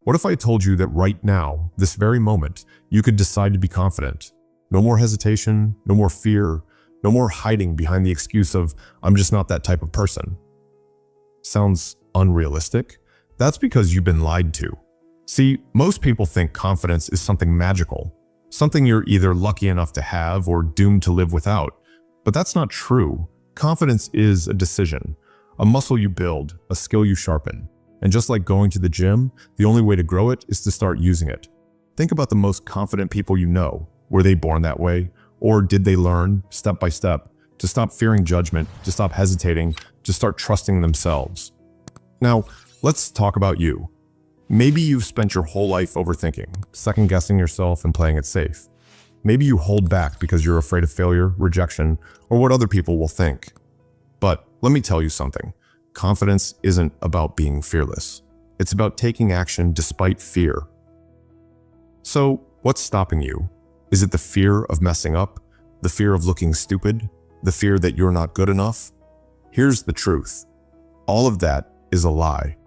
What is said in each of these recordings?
What if I told you that right now, this very moment, you could decide to be confident? No more hesitation, no more fear, no more hiding behind the excuse of, I'm just not that type of person. Sounds unrealistic? That's because you've been lied to. See, most people think confidence is something magical, something you're either lucky enough to have or doomed to live without. But that's not true. Confidence is a decision, a muscle you build, a skill you sharpen. And just like going to the gym, the only way to grow it is to start using it. Think about the most confident people you know. Were they born that way? Or did they learn, step by step, to stop fearing judgment, to stop hesitating, to start trusting themselves? Now, let's talk about you. Maybe you've spent your whole life overthinking, second-guessing yourself and playing it safe. Maybe you hold back because you're afraid of failure, rejection, or what other people will think. But let me tell you something. Confidence isn't about being fearless. It's about taking action despite fear. So, what's stopping you? Is it the fear of messing up? The fear of looking stupid? The fear that you're not good enough? Here's the truth. All of that is a lie.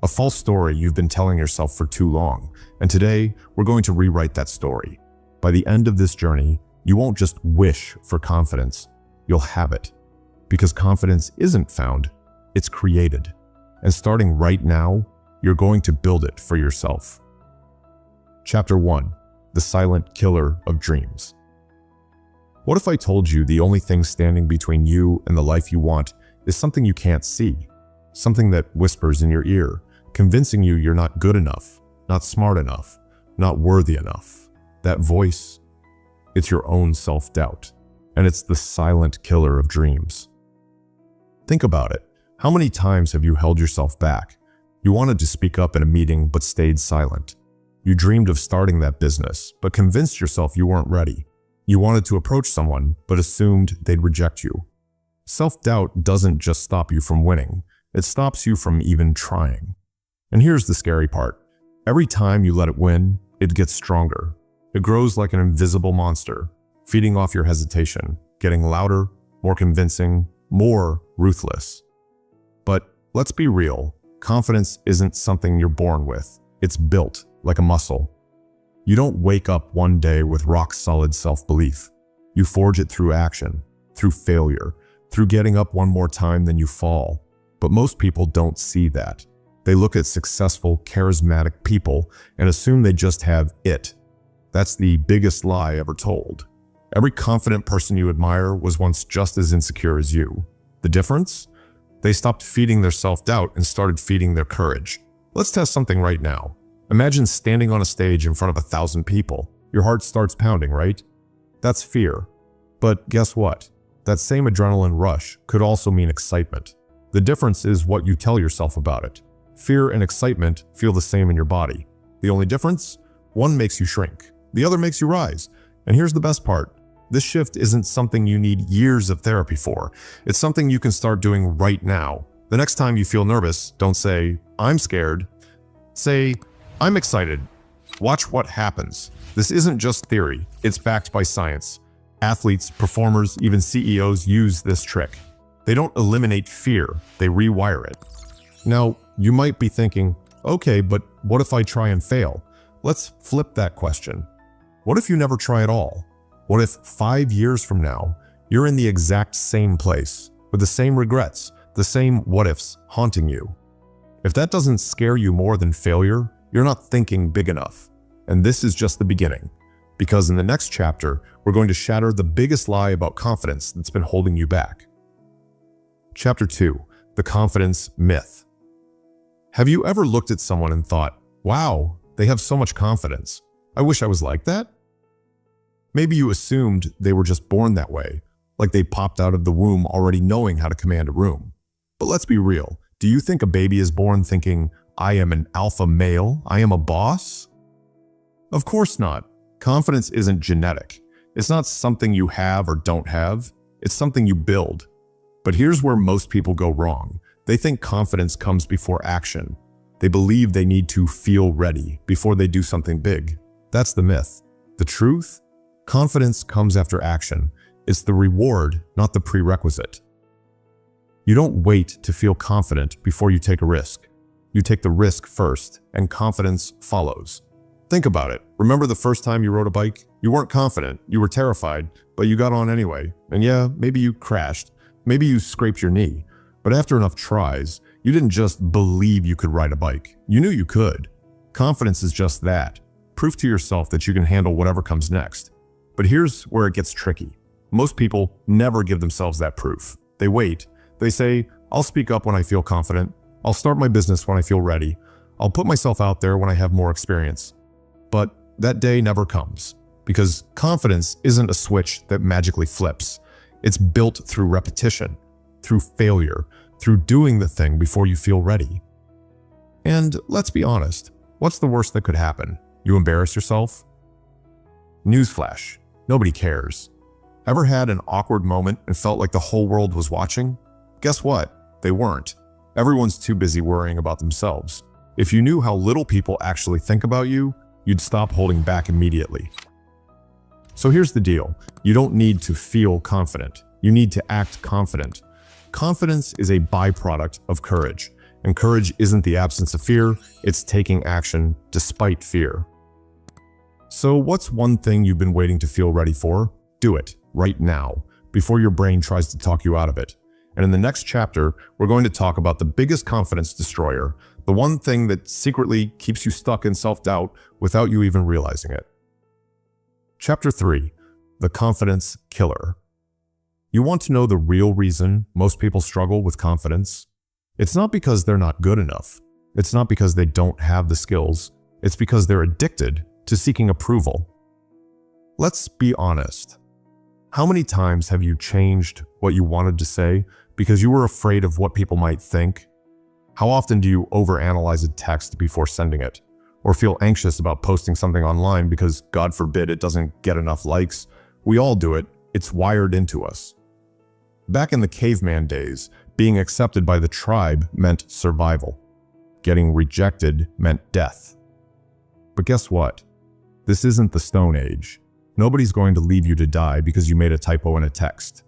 A false story you've been telling yourself for too long, and today we're going to rewrite that story. By the end of this journey, you won't just wish for confidence, you'll have it. Because confidence isn't found, it's created. And starting right now, you're going to build it for yourself. Chapter 1. The Silent Killer of Dreams. What if I told you the only thing standing between you and the life you want is something you can't see? Something that whispers in your ear, convincing you you're not good enough, not smart enough, not worthy enough. That voice, it's your own self-doubt, and it's the silent killer of dreams. Think about it. How many times have you held yourself back? You wanted to speak up in a meeting but stayed silent. You dreamed of starting that business, but convinced yourself you weren't ready. You wanted to approach someone, but assumed they'd reject you. Self-doubt doesn't just stop you from winning, it stops you from even trying. And here's the scary part. Every time you let it win, it gets stronger. It grows like an invisible monster, feeding off your hesitation, getting louder, more convincing, more ruthless. But let's be real, confidence isn't something you're born with. It's built like a muscle. You don't wake up one day with rock-solid self-belief. You forge it through action, through failure, through getting up one more time than you fall. But most people don't see that. They look at successful, charismatic people and assume they just have it. That's the biggest lie ever told. Every confident person you admire was once just as insecure as you. The difference? They stopped feeding their self-doubt and started feeding their courage. Let's test something right now. Imagine standing on a stage in front of 1,000 people. Your heart starts pounding, right? That's fear. But guess what? That same adrenaline rush could also mean excitement. The difference is what you tell yourself about it. Fear and excitement feel the same in your body. The only difference? One makes you shrink. The other makes you rise. And here's the best part. This shift isn't something you need years of therapy for. It's something you can start doing right now. The next time you feel nervous, don't say, I'm scared. Say, I'm excited. Watch what happens. This isn't just theory. It's backed by science. Athletes, performers, even CEOs use this trick. They don't eliminate fear, they rewire it. Now, you might be thinking, okay, but what if I try and fail? Let's flip that question. What if you never try at all? What if 5 years from now, you're in the exact same place, with the same regrets, the same what-ifs haunting you? If that doesn't scare you more than failure, you're not thinking big enough. And this is just the beginning. Because in the next chapter, we're going to shatter the biggest lie about confidence that's been holding you back. Chapter 2. The Confidence Myth. Have you ever looked at someone and thought, wow, they have so much confidence. I wish I was like that? Maybe you assumed they were just born that way, like they popped out of the womb already knowing how to command a room. But let's be real. Do you think a baby is born thinking, I am an alpha male, I am a boss? Of course not. Confidence isn't genetic. It's not something you have or don't have. It's something you build. But here's where most people go wrong. They think confidence comes before action. They believe they need to feel ready before they do something big. That's the myth. The truth? Confidence comes after action. It's the reward, not the prerequisite. You don't wait to feel confident before you take a risk. You take the risk first, and confidence follows. Think about it. Remember the first time you rode a bike? You weren't confident, you were terrified, but you got on anyway. And yeah, maybe you crashed, maybe you scraped your knee. But after enough tries, you didn't just believe you could ride a bike. You knew you could. Confidence is just that. Proof to yourself that you can handle whatever comes next. But here's where it gets tricky. Most people never give themselves that proof. They wait. They say, I'll speak up when I feel confident. I'll start my business when I feel ready. I'll put myself out there when I have more experience. But that day never comes, because confidence isn't a switch that magically flips. It's built through repetition, through failure, through doing the thing before you feel ready. And let's be honest, what's the worst that could happen? You embarrass yourself? Newsflash, nobody cares. Ever had an awkward moment and felt like the whole world was watching? Guess what? They weren't. Everyone's too busy worrying about themselves. If you knew how little people actually think about you, you'd stop holding back immediately. So here's the deal. You don't need to feel confident. You need to act confident. Confidence is a byproduct of courage, and courage isn't the absence of fear, it's taking action despite fear. So what's one thing you've been waiting to feel ready for? Do it right now, before your brain tries to talk you out of it. And in the next chapter, we're going to talk about the biggest confidence destroyer, the one thing that secretly keeps you stuck in self-doubt without you even realizing it. Chapter 3, the confidence killer. You want to know the real reason most people struggle with confidence? It's not because they're not good enough. It's not because they don't have the skills. It's because they're addicted to seeking approval. Let's be honest. How many times have you changed what you wanted to say because you were afraid of what people might think? How often do you overanalyze a text before sending it? Or feel anxious about posting something online because, God forbid, it doesn't get enough likes? We all do it. It's wired into us. Back in the caveman days, being accepted by the tribe meant survival. Getting rejected meant death. But guess what? This isn't the Stone Age. Nobody's going to leave you to die because you made a typo in a text.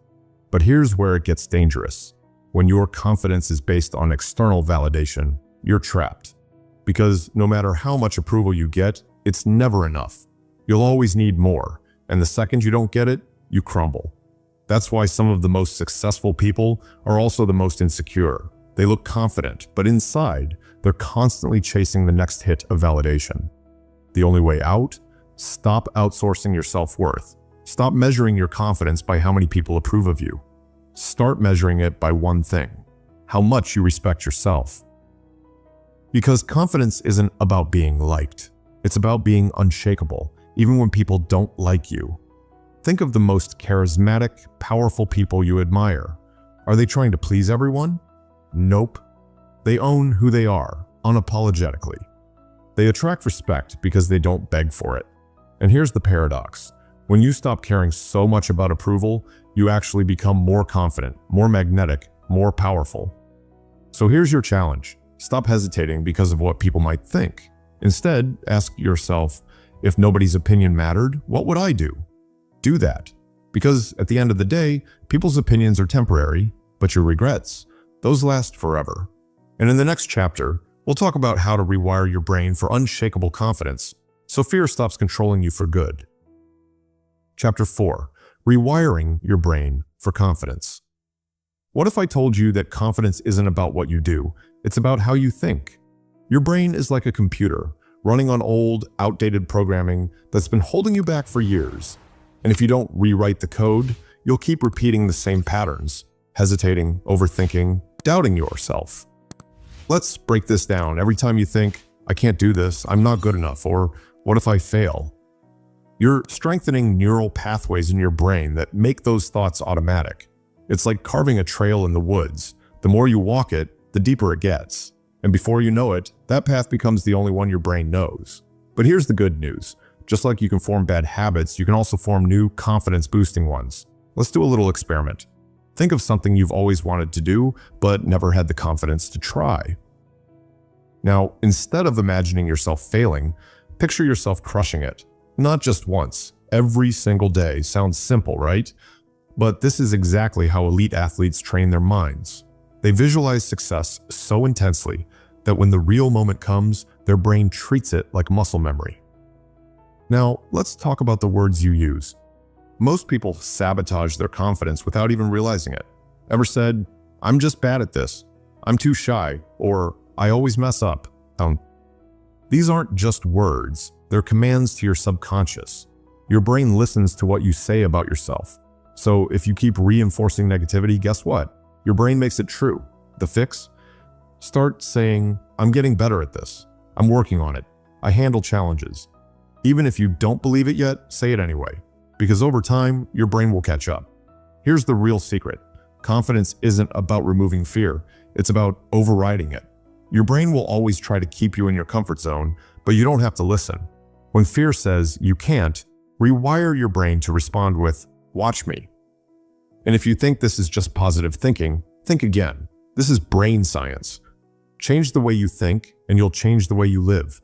But here's where it gets dangerous. When your confidence is based on external validation, you're trapped. Because no matter how much approval you get, it's never enough. You'll always need more, and the second you don't get it, you crumble. That's why some of the most successful people are also the most insecure. They look confident, but inside, they're constantly chasing the next hit of validation. The only way out? Stop outsourcing your self-worth. Stop measuring your confidence by how many people approve of you. Start measuring it by one thing: how much you respect yourself. Because confidence isn't about being liked. It's about being unshakable, even when people don't like you. Think of the most charismatic, powerful people you admire. Are they trying to please everyone? Nope. They own who they are, unapologetically. They attract respect because they don't beg for it. And here's the paradox. When you stop caring so much about approval, you actually become more confident, more magnetic, more powerful. So here's your challenge. Stop hesitating because of what people might think. Instead, ask yourself, if nobody's opinion mattered, what would I do? Do that. Because at the end of the day, people's opinions are temporary, but your regrets, those last forever. And in the next chapter, we'll talk about how to rewire your brain for unshakable confidence, so fear stops controlling you for good. Chapter 4, rewiring your brain for confidence. What if I told you that confidence isn't about what you do, it's about how you think? Your brain is like a computer, running on old, outdated programming that's been holding you back for years. And if you don't rewrite the code, you'll keep repeating the same patterns, hesitating, overthinking, doubting yourself. Let's break this down. Every time you think, I can't do this, I'm not good enough, or what if I fail? You're strengthening neural pathways in your brain that make those thoughts automatic. It's like carving a trail in the woods. The more you walk it, the deeper it gets. And before you know it, that path becomes the only one your brain knows. But here's the good news. Just like you can form bad habits, you can also form new confidence-boosting ones. Let's do a little experiment. Think of something you've always wanted to do, but never had the confidence to try. Now, instead of imagining yourself failing, picture yourself crushing it. Not just once, every single day. Sounds simple, right? But this is exactly how elite athletes train their minds. They visualize success so intensely, that when the real moment comes, their brain treats it like muscle memory. Now, let's talk about the words you use. Most people sabotage their confidence without even realizing it. Ever said, "I'm just bad at this," "I'm too shy," or "I always mess up"? These aren't just words, they're commands to your subconscious. Your brain listens to what you say about yourself. So if you keep reinforcing negativity, guess what? Your brain makes it true. The fix? Start saying, "I'm getting better at this. I'm working on it. I handle challenges." Even if you don't believe it yet, say it anyway, because over time, your brain will catch up. Here's the real secret. Confidence isn't about removing fear. It's about overriding it. Your brain will always try to keep you in your comfort zone, but you don't have to listen. When fear says you can't, rewire your brain to respond with, "Watch me." And if you think this is just positive thinking, think again. This is brain science. Change the way you think, and you'll change the way you live.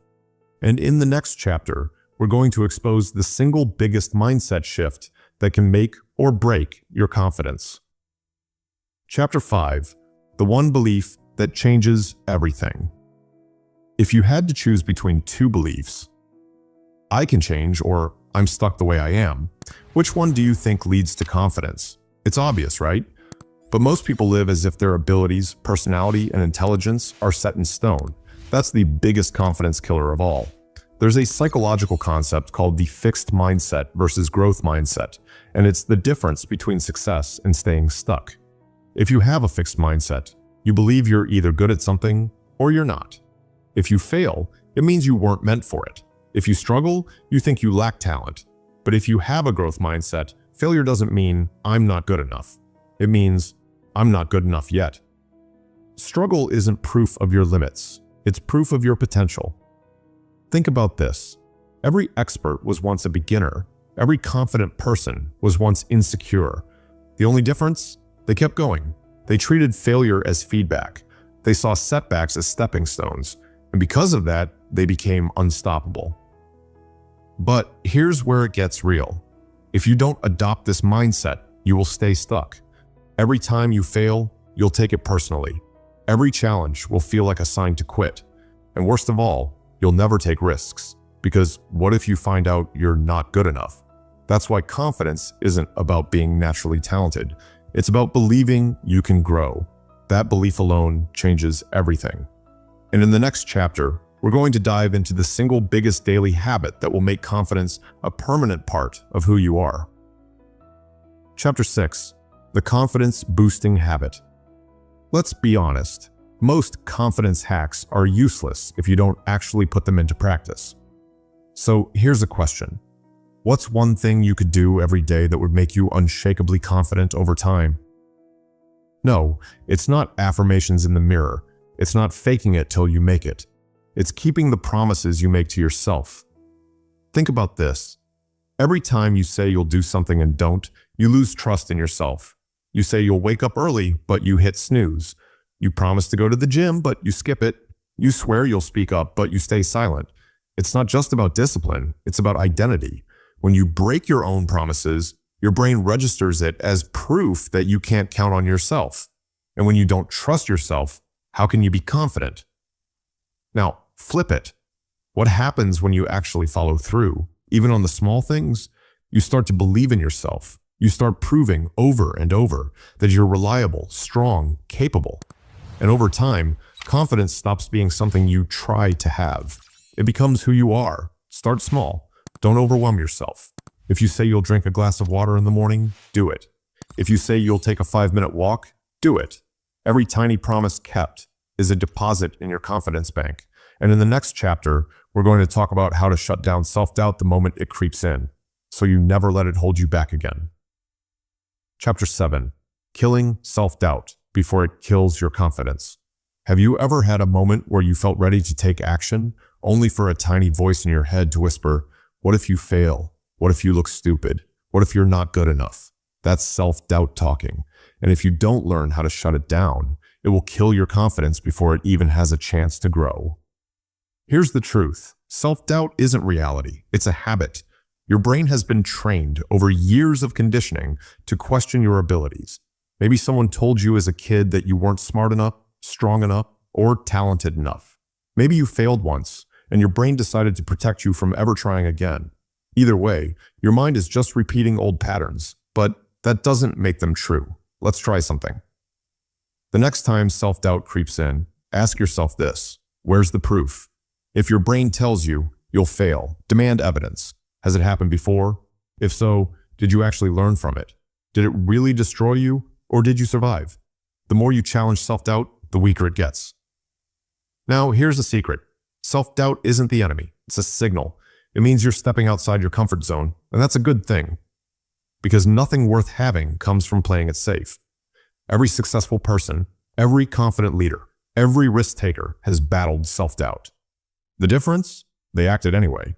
And in the next chapter, we're going to expose the single biggest mindset shift that can make or break your confidence. Chapter 5, the one belief that changes everything. If you had to choose between two beliefs, "I can change" or "I'm stuck the way I am," which one do you think leads to confidence? It's obvious, right? But most people live as if their abilities, personality, and intelligence are set in stone. That's the biggest confidence killer of all. There's a psychological concept called the fixed mindset versus growth mindset, and it's the difference between success and staying stuck. If you have a fixed mindset, you believe you're either good at something or you're not. If you fail, it means you weren't meant for it. If you struggle, you think you lack talent. But if you have a growth mindset, failure doesn't mean "I'm not good enough." It means "I'm not good enough yet." Struggle isn't proof of your limits. It's proof of your potential. Think about this. Every expert was once a beginner. Every confident person was once insecure. The only difference? They kept going. They treated failure as feedback. They saw setbacks as stepping stones. And because of that, they became unstoppable. But here's where it gets real. If you don't adopt this mindset, you will stay stuck. Every time you fail, you'll take it personally. Every challenge will feel like a sign to quit. And worst of all, you'll never take risks. Because what if you find out you're not good enough? That's why confidence isn't about being naturally talented. It's about believing you can grow. That belief alone changes everything. And in the next chapter, we're going to dive into the single biggest daily habit that will make confidence a permanent part of who you are. Chapter 6, the confidence boosting habit. Let's be honest. Most confidence hacks are useless if you don't actually put them into practice. So here's a question. What's one thing you could do every day that would make you unshakably confident over time? No, it's not affirmations in the mirror. It's not faking it till you make it. It's keeping the promises you make to yourself. Think about this. Every time you say you'll do something and don't, you lose trust in yourself. You say you'll wake up early, but you hit snooze. You promise to go to the gym, but you skip it. You swear you'll speak up, but you stay silent. It's not just about discipline, it's about identity. When you break your own promises, your brain registers it as proof that you can't count on yourself. And when you don't trust yourself, how can you be confident? Now, flip it. What happens when you actually follow through? Even on the small things, you start to believe in yourself. You start proving over and over that you're reliable, strong, capable. And over time, confidence stops being something you try to have. It becomes who you are. Start small. Don't overwhelm yourself. If you say you'll drink a glass of water in the morning, do it. If you say you'll take a 5-minute walk, do it. Every tiny promise kept is a deposit in your confidence bank. And in the next chapter, we're going to talk about how to shut down self-doubt the moment it creeps in, so you never let it hold you back again. Chapter 7, killing self-doubt before it kills your confidence. Have you ever had a moment where you felt ready to take action, only for a tiny voice in your head to whisper, "What if you fail? What if you look stupid? What if you're not good enough?" That's self-doubt talking. And if you don't learn how to shut it down, it will kill your confidence before it even has a chance to grow. Here's the truth. Self-doubt isn't reality. It's a habit. Your brain has been trained over years of conditioning to question your abilities. Maybe someone told you as a kid that you weren't smart enough, strong enough, or talented enough. Maybe you failed once, and your brain decided to protect you from ever trying again. Either way, your mind is just repeating old patterns, but that doesn't make them true. Let's try something. The next time self-doubt creeps in, ask yourself this: where's the proof? If your brain tells you you'll fail, demand evidence. Has it happened before? If so, did you actually learn from it? Did it really destroy you, or did you survive? The more you challenge self-doubt, the weaker it gets. Now, here's a secret. Self-doubt isn't the enemy. It's a signal. It means you're stepping outside your comfort zone, and that's a good thing. Because nothing worth having comes from playing it safe. Every successful person, every confident leader, every risk-taker has battled self-doubt. The difference? They acted anyway.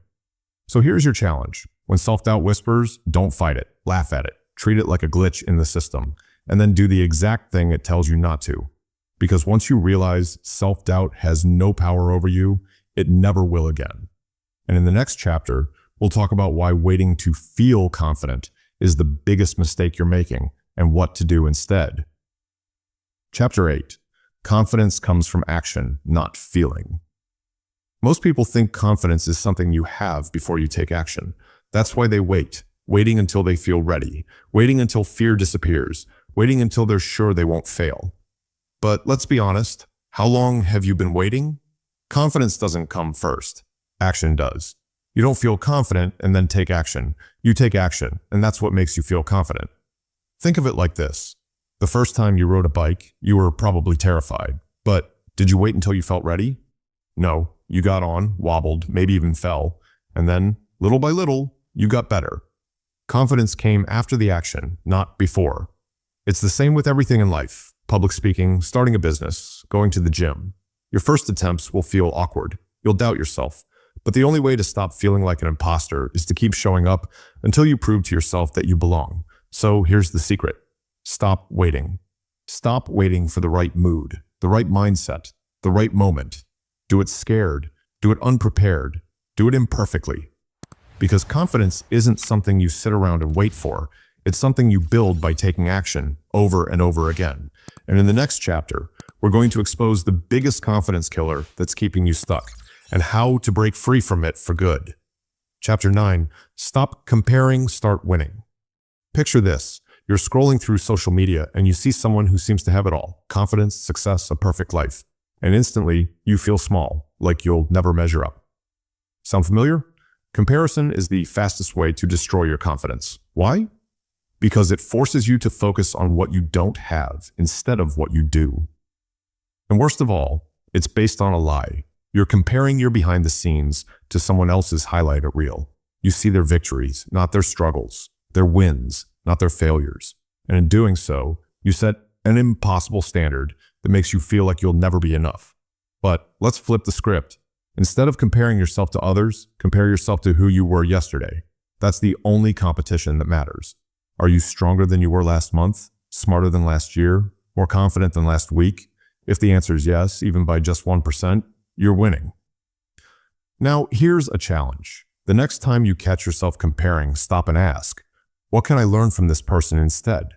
So here's your challenge. When self-doubt whispers, don't fight it. Laugh at it. Treat it like a glitch in the system. And then do the exact thing it tells you not to. Because once you realize self-doubt has no power over you, it never will again. And in the next chapter, we'll talk about why waiting to feel confident is the biggest mistake you're making and what to do instead. Chapter 8. Confidence comes from action, not feeling. Most people think confidence is something you have before you take action. That's why they wait, waiting until they feel ready, waiting until fear disappears, waiting until they're sure they won't fail. But let's be honest, how long have you been waiting? Confidence doesn't come first. Action does. You don't feel confident and then take action. You take action, and that's what makes you feel confident. Think of it like this. The first time you rode a bike, you were probably terrified. But did you wait until you felt ready? No. You got on, wobbled, maybe even fell, and then, little by little, you got better. Confidence came after the action, not before. It's the same with everything in life: public speaking, starting a business, going to the gym. Your first attempts will feel awkward. You'll doubt yourself. But the only way to stop feeling like an imposter is to keep showing up until you prove to yourself that you belong. So here's the secret. Stop waiting. Stop waiting for the right mood, the right mindset, the right moment. Do it scared, do it unprepared, do it imperfectly. Because confidence isn't something you sit around and wait for. It's something you build by taking action over and over again. And in the next chapter, we're going to expose the biggest confidence killer that's keeping you stuck and how to break free from it for good. Chapter 9, Stop Comparing, Start Winning. Picture this. You're scrolling through social media and you see someone who seems to have it all: confidence, success, a perfect life. And instantly, you feel small, like you'll never measure up. Sound familiar? Comparison is the fastest way to destroy your confidence. Why? Because it forces you to focus on what you don't have instead of what you do. And worst of all, it's based on a lie. You're comparing your behind the scenes to someone else's highlight reel. You see their victories, not their struggles, their wins, not their failures. And in doing so, you set an impossible standard that makes you feel like you'll never be enough. But let's flip the script. Instead of comparing yourself to others, compare yourself to who you were yesterday. That's the only competition that matters. Are you stronger than you were last month? Smarter than last year? More confident than last week? If the answer is yes, even by just 1%, you're winning. Now, here's a challenge. The next time you catch yourself comparing, stop and ask, what can I learn from this person instead?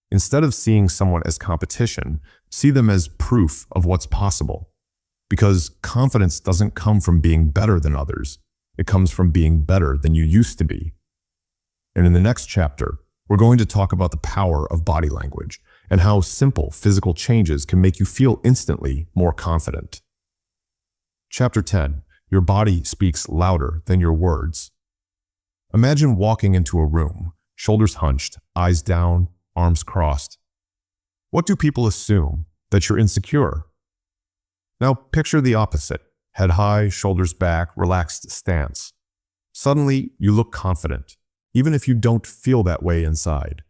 Instead of seeing someone as competition, see them as proof of what's possible. Because confidence doesn't come from being better than others. It comes from being better than you used to be. And in the next chapter, we're going to talk about the power of body language and how simple physical changes can make you feel instantly more confident. Chapter 10. Your body speaks louder than your words. Imagine walking into a room, shoulders hunched, eyes down, arms crossed. What do people assume? That you're insecure. Now picture the opposite. Head high, shoulders back, relaxed stance. Suddenly, you look confident, even if you don't feel that way inside.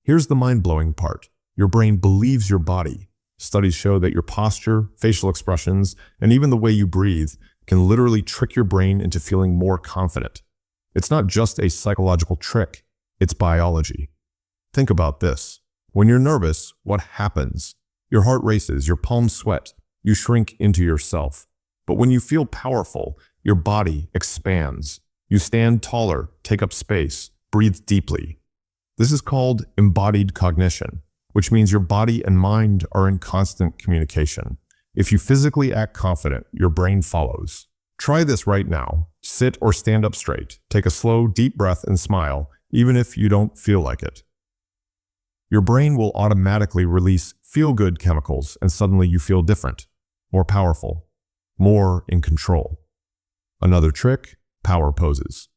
Here's the mind-blowing part. Your brain believes your body. Studies show that your posture, facial expressions, and even the way you breathe can literally trick your brain into feeling more confident. It's not just a psychological trick, it's biology. Think about this. When you're nervous, what happens? Your heart races, your palms sweat, you shrink into yourself. But when you feel powerful, your body expands. You stand taller, take up space, breathe deeply. This is called embodied cognition, which means your body and mind are in constant communication. If you physically act confident, your brain follows. Try this right now. Sit or stand up straight. Take a slow, deep breath and smile, even if you don't feel like it. Your brain will automatically release feel-good chemicals, and suddenly you feel different, more powerful, more in control. Another trick, power poses.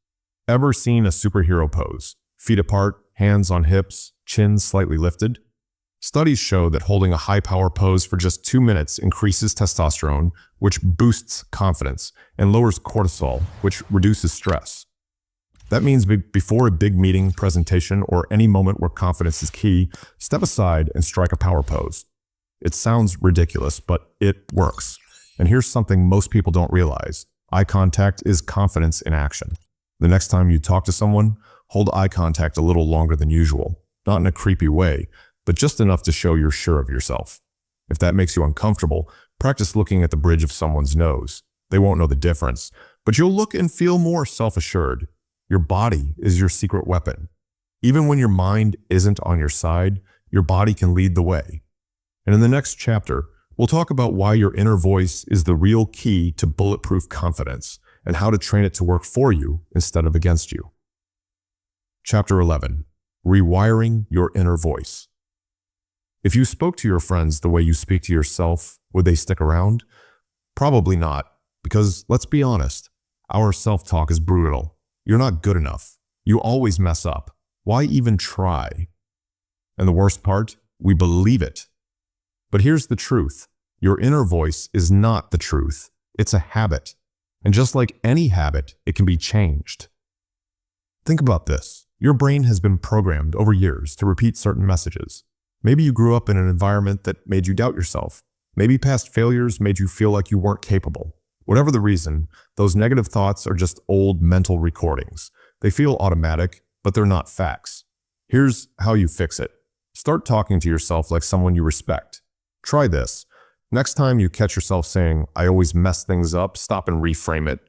Ever seen a superhero pose? Feet apart, hands on hips, chin slightly lifted? Studies show that holding a high-power pose for just 2 minutes increases testosterone, which boosts confidence, and lowers cortisol, which reduces stress. That means before a big meeting, presentation, or any moment where confidence is key, step aside and strike a power pose. It sounds ridiculous, but it works. And here's something most people don't realize. Eye contact is confidence in action. The next time you talk to someone, hold eye contact a little longer than usual. Not in a creepy way, but just enough to show you're sure of yourself. If that makes you uncomfortable, practice looking at the bridge of someone's nose. They won't know the difference, but you'll look and feel more self-assured. Your body is your secret weapon. Even when your mind isn't on your side, your body can lead the way. And in the next chapter, we'll talk about why your inner voice is the real key to bulletproof confidence and how to train it to work for you instead of against you. Chapter 11. Rewiring your inner voice. If you spoke to your friends the way you speak to yourself, would they stick around? Probably not, because let's be honest, our self-talk is brutal. You're not good enough. You always mess up. Why even try? And the worst part, we believe it. But here's the truth. Your inner voice is not the truth. It's a habit. And just like any habit, it can be changed. Think about this. Your brain has been programmed over years to repeat certain messages. Maybe you grew up in an environment that made you doubt yourself. Maybe past failures made you feel like you weren't capable. Whatever the reason, those negative thoughts are just old mental recordings. They feel automatic, but they're not facts. Here's how you fix it. Start talking to yourself like someone you respect. Try this. Next time you catch yourself saying, "I always mess things up," stop and reframe it.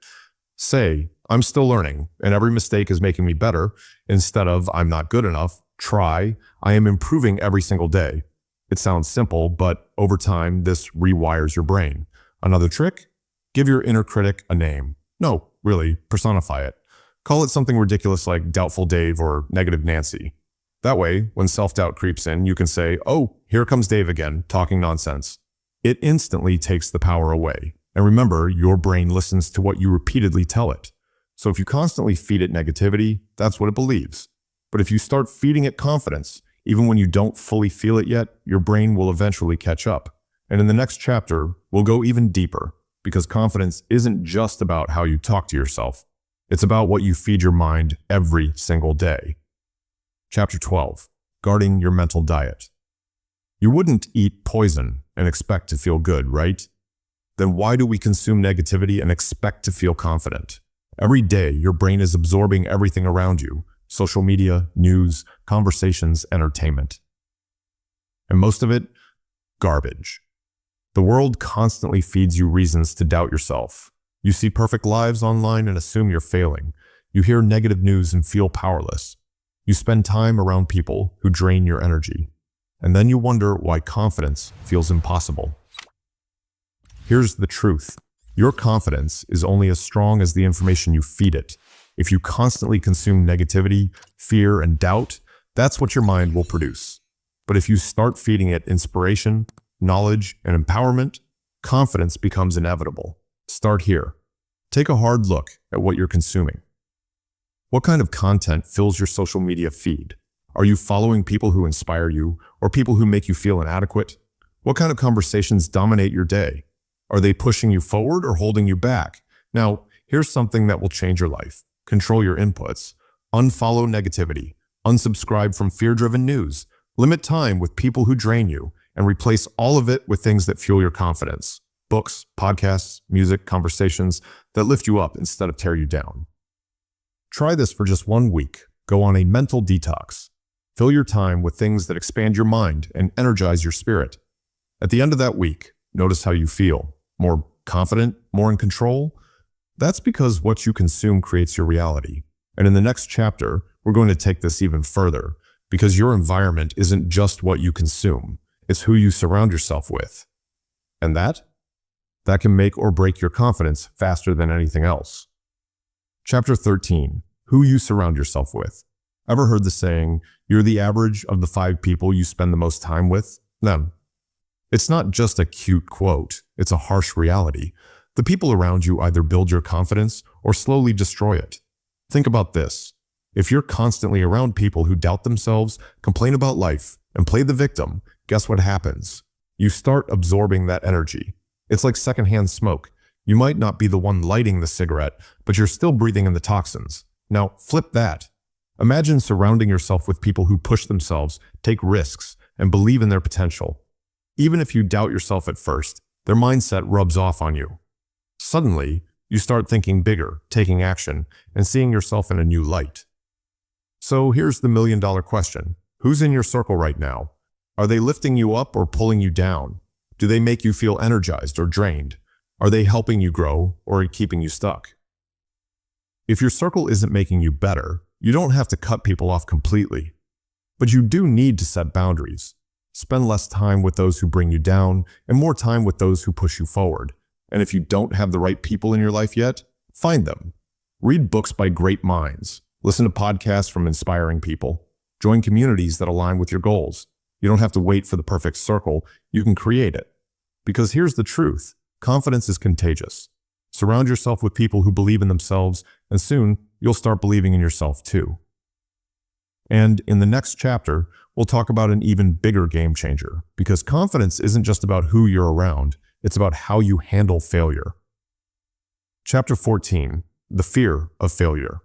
Say, "I'm still learning, and every mistake is making me better," instead of, "I'm not good enough." Try, "I am improving every single day." It sounds simple, but over time, this rewires your brain. Another trick? Give your inner critic a name. No, really, personify it. Call it something ridiculous like Doubtful Dave or Negative Nancy. That way, when self-doubt creeps in, you can say, "Oh, here comes Dave again, talking nonsense." It instantly takes the power away. And remember, your brain listens to what you repeatedly tell it. So if you constantly feed it negativity, that's what it believes. But if you start feeding it confidence, even when you don't fully feel it yet, your brain will eventually catch up. And in the next chapter, we'll go even deeper, because confidence isn't just about how you talk to yourself. It's about what you feed your mind every single day. Chapter 12. Guarding your mental diet. You wouldn't eat poison and expect to feel good, right? Then why do we consume negativity and expect to feel confident? Every day, your brain is absorbing everything around you: social media, news, conversations, entertainment. And most of it, garbage. The world constantly feeds you reasons to doubt yourself. You see perfect lives online and assume you're failing. You hear negative news and feel powerless. You spend time around people who drain your energy. And then you wonder why confidence feels impossible. Here's the truth. Your confidence is only as strong as the information you feed it. If you constantly consume negativity, fear, and doubt, that's what your mind will produce. But if you start feeding it inspiration, knowledge, and empowerment, confidence becomes inevitable. Start here. Take a hard look at what you're consuming. What kind of content fills your social media feed? Are you following people who inspire you or people who make you feel inadequate? What kind of conversations dominate your day? Are they pushing you forward or holding you back? Now, here's something that will change your life. Control your inputs. Unfollow negativity. Unsubscribe from fear-driven news. Limit time with people who drain you, and replace all of it with things that fuel your confidence. Books, podcasts, music, conversations that lift you up instead of tear you down. Try this for just 1 week. Go on a mental detox. Fill your time with things that expand your mind and energize your spirit. At the end of that week, notice how you feel. More confident, more in control? That's because what you consume creates your reality. And in the next chapter, we're going to take this even further, because your environment isn't just what you consume, it's who you surround yourself with. And that That can make or break your confidence faster than anything else. Chapter 13. Who you surround yourself with. Ever heard the saying, you're the average of the 5 people you spend the most time with? Them. It's not just a cute quote, it's a harsh reality. The people around you either build your confidence or slowly destroy it. Think about this. If you're constantly around people who doubt themselves, complain about life, and play the victim, guess what happens? You start absorbing that energy. It's like secondhand smoke. You might not be the one lighting the cigarette, but you're still breathing in the toxins. Now, flip that. Imagine surrounding yourself with people who push themselves, take risks, and believe in their potential. Even if you doubt yourself at first, their mindset rubs off on you. Suddenly, you start thinking bigger, taking action, and seeing yourself in a new light. So here's the million-dollar question. Who's in your circle right now? Are they lifting you up or pulling you down? Do they make you feel energized or drained? Are they helping you grow or keeping you stuck? If your circle isn't making you better, you don't have to cut people off completely. But you do need to set boundaries. Spend less time with those who bring you down and more time with those who push you forward. And if you don't have the right people in your life yet, find them. Read books by great minds. Listen to podcasts from inspiring people. Join communities that align with your goals. You don't have to wait for the perfect circle. You can create it. Because here's the truth. Confidence is contagious. Surround yourself with people who believe in themselves, and soon you'll start believing in yourself too. And in the next chapter, we'll talk about an even bigger game changer, because confidence isn't just about who you're around, it's about how you handle failure. Chapter 14. The fear of failure.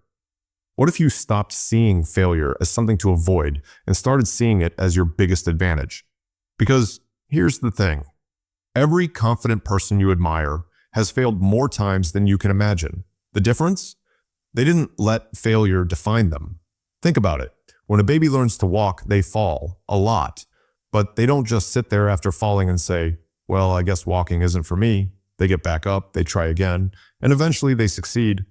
What if you stopped seeing failure as something to avoid and started seeing it as your biggest advantage? Because here's the thing. Every confident person you admire has failed more times than you can imagine. The difference? They didn't let failure define them. Think about it. When a baby learns to walk, they fall a lot. But they don't just sit there after falling and say, well, I guess walking isn't for me. They get back up, they try again, and eventually they succeed.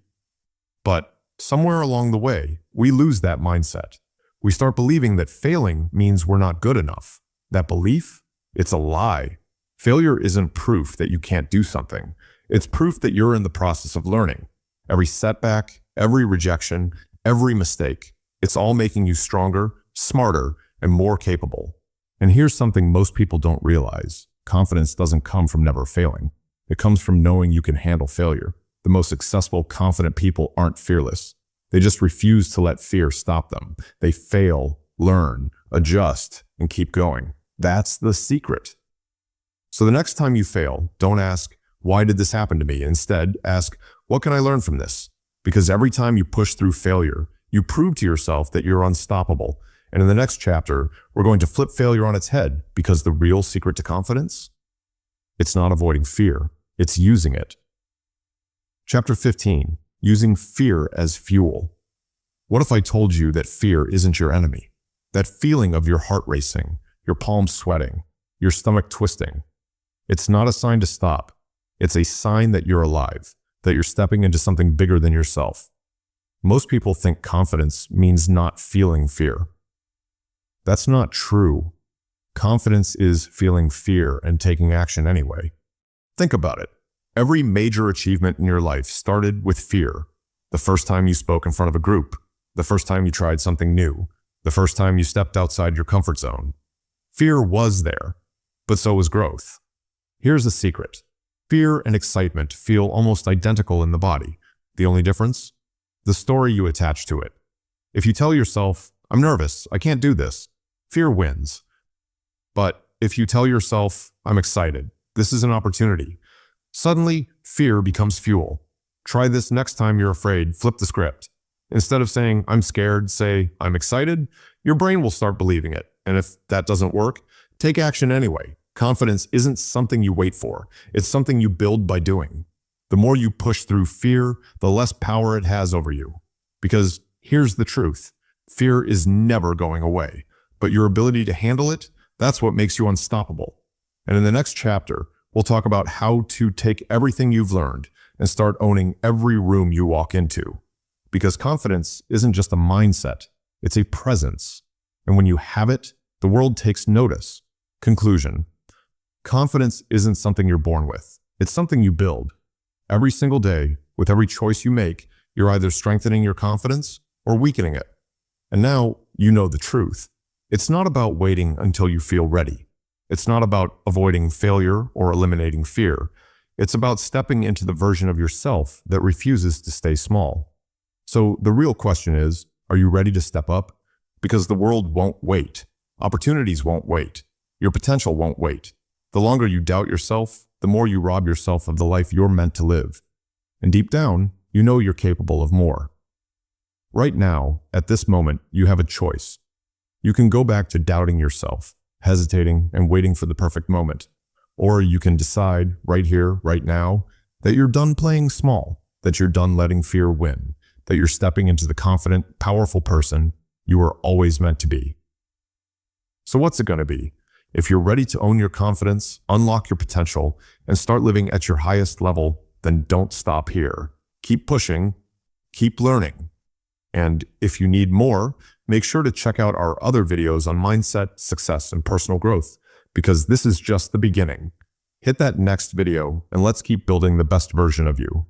But somewhere along the way, we lose that mindset. We start believing that failing means we're not good enough. That belief? It's a lie. Failure isn't proof that you can't do something. It's proof that you're in the process of learning. Every setback, every rejection, every mistake, it's all making you stronger, smarter, and more capable. And here's something most people don't realize. Confidence doesn't come from never failing. It comes from knowing you can handle failure. The most successful, confident people aren't fearless. They just refuse to let fear stop them. They fail, learn, adjust, and keep going. That's the secret. So the next time you fail, don't ask, why did this happen to me? Instead, ask, what can I learn from this? Because every time you push through failure, you prove to yourself that you're unstoppable. And in the next chapter, we're going to flip failure on its head, because the real secret to confidence? It's not avoiding fear, it's using it. Chapter 15. Using fear as fuel. What if I told you that fear isn't your enemy? That feeling of your heart racing, your palms sweating, your stomach twisting. It's not a sign to stop. It's a sign that you're alive, that you're stepping into something bigger than yourself. Most people think confidence means not feeling fear. That's not true. Confidence is feeling fear and taking action anyway. Think about it. Every major achievement in your life started with fear. The first time you spoke in front of a group, the first time you tried something new, the first time you stepped outside your comfort zone. Fear was there, but so was growth. Here's the secret. Fear and excitement feel almost identical in the body. The only difference? The story you attach to it. If you tell yourself, I'm nervous, I can't do this, fear wins. But if you tell yourself, I'm excited, this is an opportunity, suddenly fear becomes fuel. Try this next time you're afraid, flip the script. Instead of saying, I'm scared, say, I'm excited. Your brain will start believing it. And if that doesn't work, take action anyway. Confidence isn't something you wait for. It's something you build by doing. The more you push through fear, the less power it has over you. Because here's the truth. Fear is never going away. But your ability to handle it, that's what makes you unstoppable. And in the next chapter, we'll talk about how to take everything you've learned and start owning every room you walk into. Because confidence isn't just a mindset, it's a presence. And when you have it, the world takes notice. Conclusion. Confidence isn't something you're born with. It's something you build. Every single day, with every choice you make, you're either strengthening your confidence or weakening it. And now you know the truth. It's not about waiting until you feel ready. It's not about avoiding failure or eliminating fear. It's about stepping into the version of yourself that refuses to stay small. So the real question is, are you ready to step up? Because the world won't wait. Opportunities won't wait. Your potential won't wait. The longer you doubt yourself, the more you rob yourself of the life you're meant to live. And deep down, you know you're capable of more. Right now, at this moment, you have a choice. You can go back to doubting yourself, hesitating and waiting for the perfect moment. Or you can decide right here, right now, that you're done playing small, that you're done letting fear win, that you're stepping into the confident, powerful person you were always meant to be. So what's it going to be? If you're ready to own your confidence, unlock your potential, and start living at your highest level, then don't stop here. Keep pushing, keep learning. And if you need more, make sure to check out our other videos on mindset, success, and personal growth, because this is just the beginning. Hit that next video, and let's keep building the best version of you.